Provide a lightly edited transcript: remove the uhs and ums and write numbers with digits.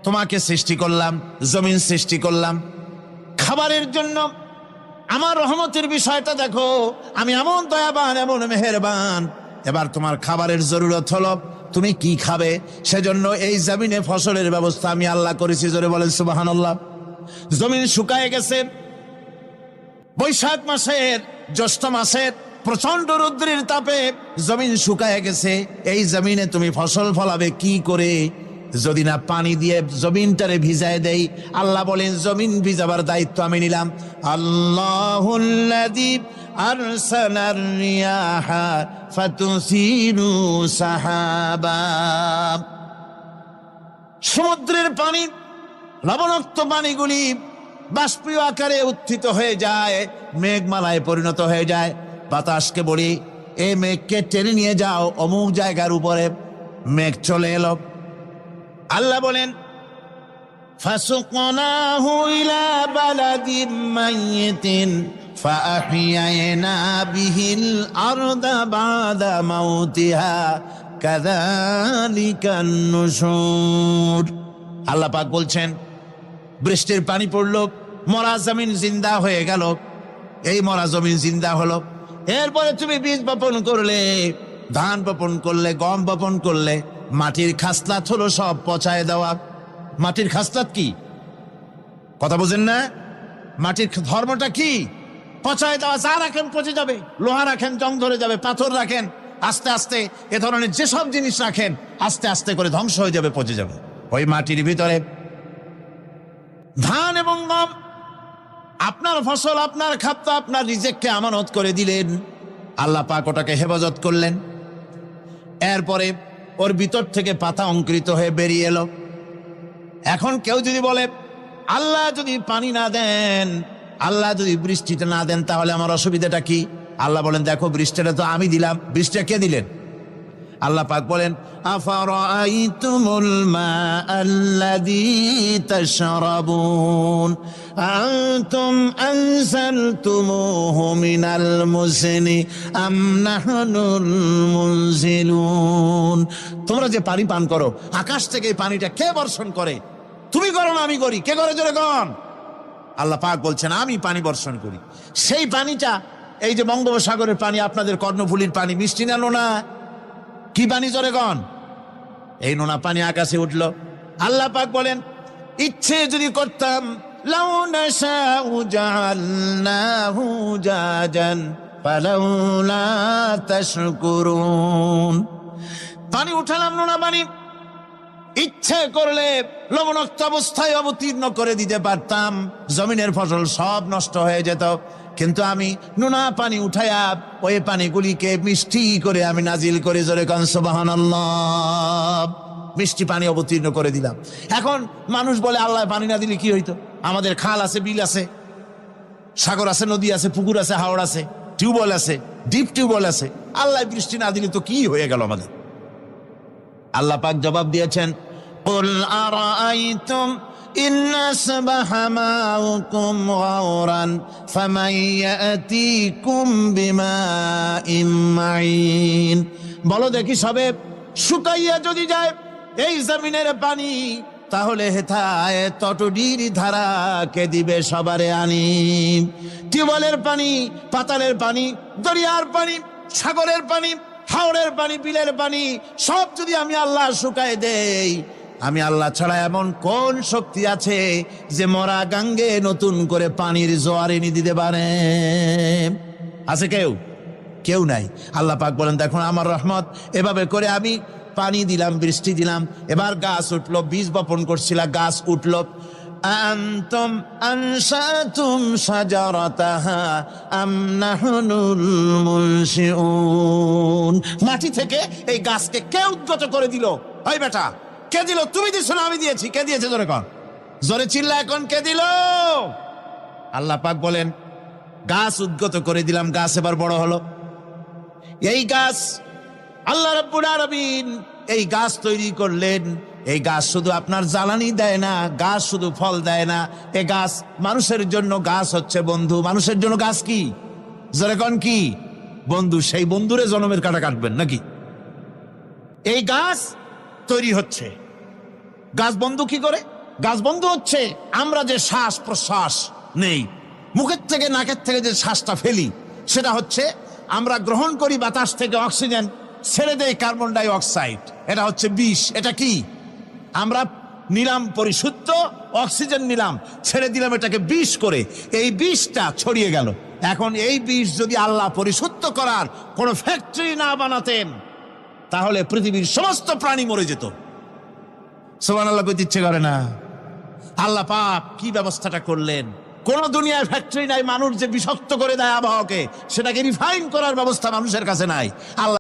তোমাকে সৃষ্টি করলাম, জমিন সৃষ্টি করলাম খাবারের জন্য। আমার রহমতের বিষয়টা দেখো, আমি এমন দয়াবান, এমন মেহেরবান। এবার তোমার খাবারের জরুরত হলো, তুমি কি খাবে? সেজন্য এই জমিনে ফসলের ব্যবস্থা আমি আল্লাহ করেছি। জোরে বলেন সুবহানাল্লাহ। জমিন শুকায় গেছে, বৈশাখ মাসের, জ্যৈষ্ঠ মাসের প্রচন্ড রৌদ্রের তাপে জমিন শুকায় গেছে। এই জমিনে তুমি ফসল ফলাবে কি করে যদি না পানি দিয়ে জমিনটারে ভিজায় দেই? আল্লাহ বলেন, জমিন ভিজাবার দায়িত্ব আমি নিলাম। আল্লাহুল্লাযী আরসালার রিয়াহা ফাতুসিরু সাহাবা। সমুদ্রের পানি, লবণাক্ত পানিগুলি বাষ্পীয় আকারে উত্থিত হয়ে যায়, মেঘমালায় পরিণত হয়ে যায়। বাতাসকে বলি, এই মেঘকে টেনে নিয়ে যাও অমুক জায়গার উপরে। মেঘ চলে এলো। আল্লাহ বলেন, ফাসুকনাহু ইলা বালাদিন মাইয়িতিন ফাআহইয়ানা বিহিল আরদা বাদা মাউতিহা কাযালিকান নুশুর। আল্লাহ পাক বলছেন, বৃষ্টির পানি পড়লো, মরা জমিন জিন্দা হয়ে গেল। এই মরা জমিন জিন্দা হলো। এরপরে তুমি বীজ বপন করলে, ধান বপন করলে, গম বপন করলে, মাটির খাসলাত হলো সব পচায় দেওয়া। মাটির খাসলাত কি? কথা বুঝেন না? মাটির ধর্মটা কি? পচায় দেওয়া। যা রাখেন পচে যাবে, লোহা রাখেন জং ধরে যাবে, পাথর রাখেন আস্তে আস্তে, এ ধরনের যেসব জিনিস রাখেন আস্তে আস্তে করে ধ্বংস হয়ে যাবে, পচে যাবে। ওই মাটির ভিতরে ধান এবং গম, আপনার ফসল, আপনার খাদ্য, আপনার রিজেককে আমানত করে দিলেন। আল্লাহ পাক ওটাকে হেফাজত করলেন। এরপরে ওর ভিতর থেকে পাতা অঙ্কুরিত হয়ে বেরিয়ে এলো। এখন কেউ যদি বলে, আল্লাহ যদি পানি না দেন, আল্লাহ যদি বৃষ্টিটা না দেন, তাহলে আমার অসুবিধাটা কি? আল্লাহ বলেন, দেখো বৃষ্টিটা তো আমি দিলাম। বৃষ্টিটা কে দিলেন? আল্লাহ পাক বলেন, আফারাআইতুমুল মাআল্লাযী তাশরাবুন আনতুম আনজালতুমুহু মিনাল মুজনি আম নাহনুল মুনজিলুন। তোমরা যে পানি পান করো, আকাশ থেকে এই পানিটা কে বর্ষণ করে? তুমি করো না আমি করি? কে করে? জোরে কোন? আল্লাহ পাক বলছেন, আমি পানি বর্ষণ করি। সেই পানিটা, এই যে বঙ্গোপসাগরের পানি, আপনাদের কর্ণফুলীর পানি, মিষ্টি না নোনা? কি পানি? জোরে কোন? এই নোনা পানি আকাশে উঠলো। আল্লাহ পাক বলেন, ইচ্ছে যদি করতাম, লাউ নাশাউ জাআলনাহু জাজান ফালাউলা তাশকুরুন। পানি উঠালাম, নোনা পানি, ইচ্ছে করলে লবণাক্ত অবস্থায় অবতীর্ণ করে দিতে পারতাম, জমিনের ফসল সব নষ্ট হয়ে যেত। কিন্তু আমি নোনা পানি উঠায়া ওই পানিগুলিকে মিষ্টি করে আমি নাজিল করে, জোরে কান সুবহানাল্লাহ, মিষ্টি পানি অবতীর্ণ করে দিলাম। এখন মানুষ বলে, আল্লাহ পানি না দিলে কি হইতো? আমাদের খাল আছে, বিল আছে, সাগর আছে, নদী আছে, পুকুর আছে, হাওড় আছে, টিউবওয়েল আছে, ডিপ টিউবওয়েল আছে। আল্লাহ বৃষ্টি না দিলে তো কি হয়ে গেল আমাদের? আল্লাহ পাক জবাব দিয়েছেন, কুল আরাআইতুম ইন আসবাহা মাউকুম গাওরান ফামান ইয়াতিকুম বিমাইন মাইন। বলো দেখি, সবে শুকাইয়া যদি যায় এই জমিনের পানি, তাহলে হেথায় তটডির ধারা কে দিবে সবারে আনি? টিউবওয়েলের পানি, পাতালের পানি, দরিয়ার পানি, সাগরের পানি, হাওড়ের পানি, বিলের পানি, সব যদি আমি আল্লাহ শুকায় দেই, আমি আল্লাহ ছাড়া এমন কোন শক্তি আছে যে মরা গাঙ্গে নতুন করে পানির জোয়ার এনে দিতে পারে? আছে কেউ? কেউ নাই। আল্লাহ পাক বলেন, দেখুন আমার রহমত, এভাবে করে আমি পানি দিলাম, বৃষ্টি দিলাম, এবার গাছ উঠলো। বীজ বপন করছিলা, গাছ উঠলো। আনতুম আনশাতুম শাজারাতাহা আম নাহনুল মুনশিউন। মাটি থেকে এই গাছকে কে উদ্গত করে দিল? ওই বেটা, কে দিল? তুমি দিছো না আমি দিয়েছি? কে দিয়েছে? জোরে কর, জোরে চিল্লা এখন, কে দিল? আল্লাহ পাক বলেন, গাছ উদ্গত করে দিলাম, গাছ এবার বড় হলো। এই গাছ আল্লাহ রাব্বুল আলামিন এই গাছ তৈরি করলেন। এই গাছ শুধু আপনার জ্বালানি দেয় না, গাছ শুধু ফল দেয় না, এই গাছ মানুষের জন্য, গাছ হচ্ছে বন্ধু। মানুষের জন্য গাছ কি? জোরে কোন কি? বন্ধু। সেই বন্ধুরে জনমের কাটা কাটবেন নাকি? এই গাছ তৈরি হচ্ছে, গাছ বন্ধ কি করে? গাছ বন্ধ হচ্ছে আমরা যে শ্বাস প্রশ্বাস নেই, মুখের থেকে নাকের থেকে যে শ্বাসটা ফেলি, সেটা হচ্ছে আমরা গ্রহণ করি বাতাস থেকে অক্সিজেন, ছেড়ে দেয় কার্বন ডাই অক্সাইড। এটা হচ্ছে বিষ। এটা কি? আমরা নিলাম পরিশুদ্ধ অক্সিজেন, নিলাম, ছেড়ে দিলাম এটাকে বিষ করে, এই বিষটা ছড়িয়ে গেল। এখন এই বিষ যদি আল্লাহ পরিশুদ্ধ করার কোনো ফ্যাক্টরি না বানাতেন, তাহলে পৃথিবীর সমস্ত প্রাণী মরে যেত। সুবহানাল্লাহ কইতে ইচ্ছে করে না? আল্লাহ পাক কি ব্যবস্থাটা করলেন! কোন দুনিয়ায় ফ্যাক্টরি নাই, মানুষ যে বিষাক্ত করে দেয় আবহাওয়াকে, সেটাকে রিফাইন করার ব্যবস্থা মানুষের কাছে নাই। আল্লাহ